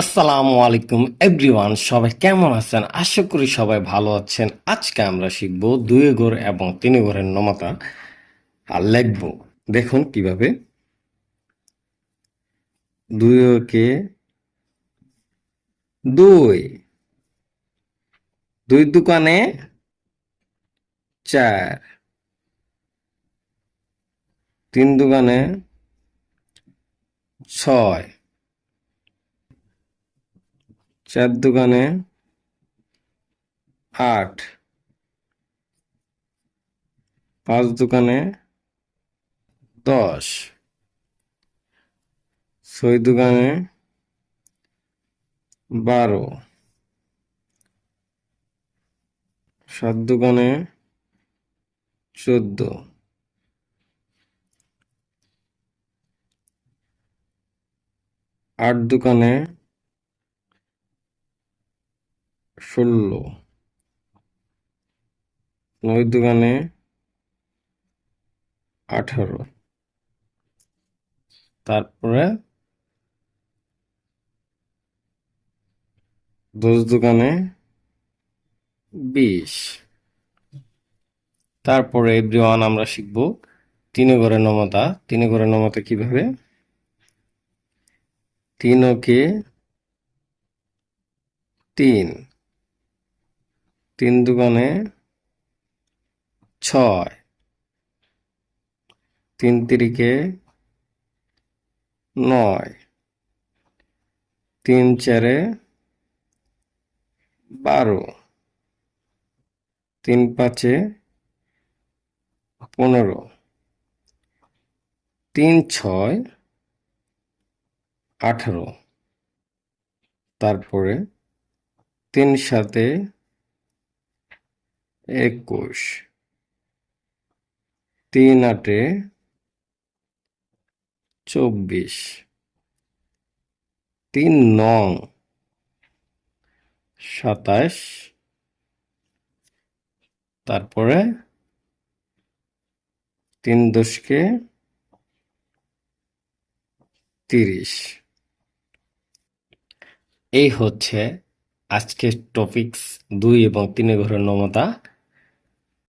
আসসালামু আলাইকুম এভরিওয়ান, সবাই কেমন আছেন? আশা করি সবাই ভালো আছেন। আজকে আমরা শিখব দুই ঘর এবং তিন ঘরের নমতা আর লিখব। দেখুন কিভাবে। দুই কে দুই, দুই দোকানে চার, তিন দোকানে ছয়, চার দোকানে আট, পাঁচ দোকানে 10, ছয় দোকানে 12, সাত দোকানে 14, আট দোকানে 16, নয় দোকানে 18, তারপরে 10 দোকানে 20। তারপরে এভরিওয়ান আমরা শিখব তিন ঘরের নমতা। তিন ঘরের নমতা কিভাবে। তিন কে তিন, তিন দোকানে ছয়, তিন তিরিকে 9, তিন চারে 12, তিন পাঁচে 15, তিন ছয় 18, তারপরে তিন সাতে 21, তিন আটে 24, তিন নং 27, তারপরে তিন দশকে 30। এই হচ্ছে আজকের টপিকস দুই এবং তিন ঘরের নমতা।